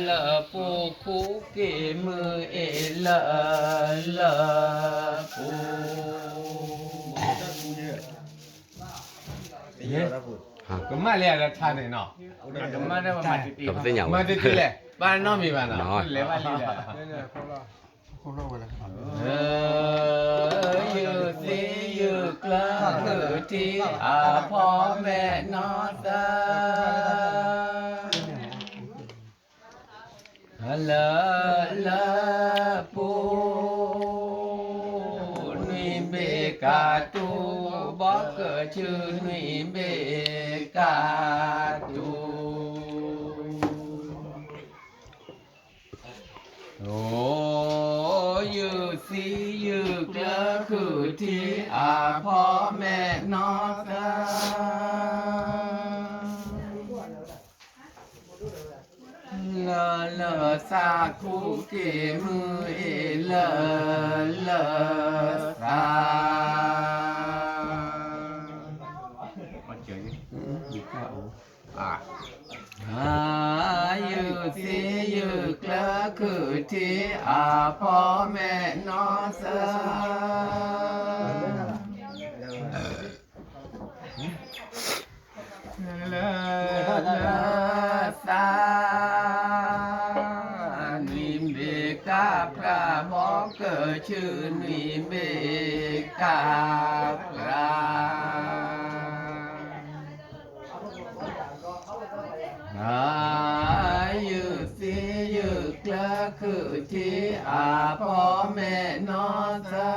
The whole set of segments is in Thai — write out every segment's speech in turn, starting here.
ละปูคุกิมือเอละปูก็มาเรียกท่านเนาะก็มาได้มาติด ก็เป็นอย่าง มาติดแหละบ้านน้องมีบ้านเนาะเลยบ้านลีแหละยืดสิยืดกลางคือที่พ่อแม่นอสาละปูนุยเบกาตูบอกเกิดชื่อนุยเบกาตูโอ้ยืดสิยืดกลางคือที่พ่อแม่นอสาละสาคุเกมือเอละสามาเจออยู่ข้าวยืดสิยืดกระคือที่พ่อแม่นอสาละสานิมเบกาพระบอกเกิดชื่อนิมเบกาพระยืดสิยืดกระคือที่พ่อแม่นอสา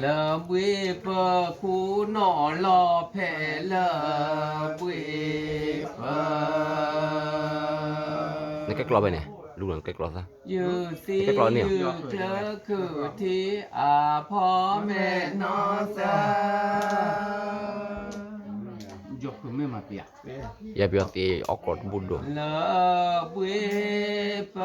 ละวิปคูหนอลอแผ่ละวิป นี่ก็กรอไปเนี่ยลูกหลานก็กรอซะ ยืดสิยืดเธอคือที่พ่อแม่นอสายกคือไม่มาเปียก อย่าไปเอาตีออกกดบุญด้วย ละวิป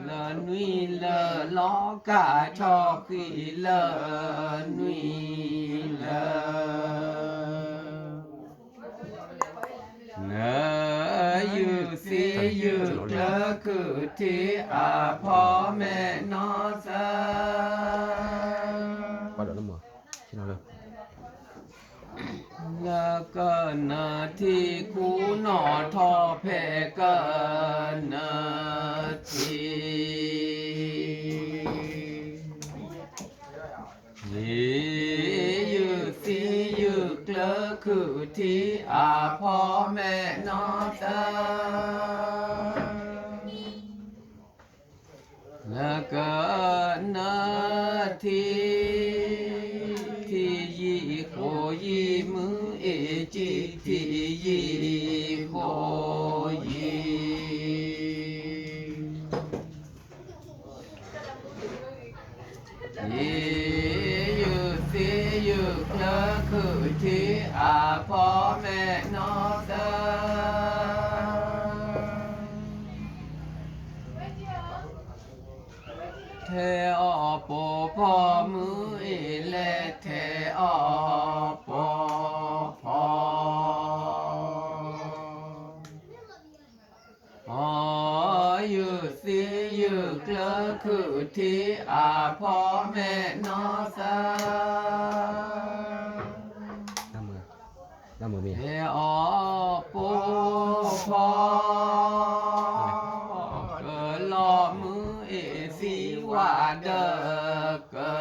ละนุยละล้อกาชอขีละนุยละยืดสิยืดเธอคือที่พ่อแม่นอสา ว่าเดี๋ยวน้ำมือที่เราเลย แล้วก็นาที่คูหนอทอแผ่ก็นาทียืดสิยืดเกลอคือที่พ่อแม่นอสาแล้วก็นาทีที่ยี่โคยี่มือเอจิที่ยี่โคยี่ยืดสิยืดเกลอคือที่พ่อแม่นอสาเทอปอพ่อมือเอเลเทอปอพ่อยืดสิยืดเกลอคือที่พ่อแม่นอสาน้ำมือเมีย เทอปอพ่อเกิดลอมือเอสิว่าเดอเกิ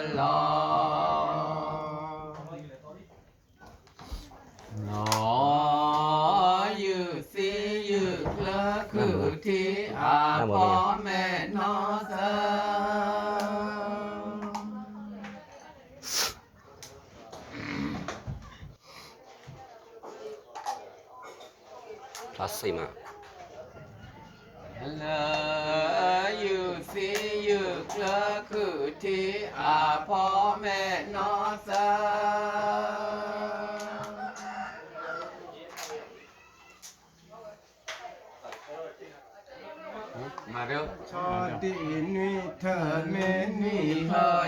ดลอหนอยืดสิยืดเกลอคือที่พ่อแม่นอสาพลาสติมาละยืดสิยืดเกลอคือที่พ่อแม่นอสามาเร็วชอดีนุยเธอเมนี่เฮ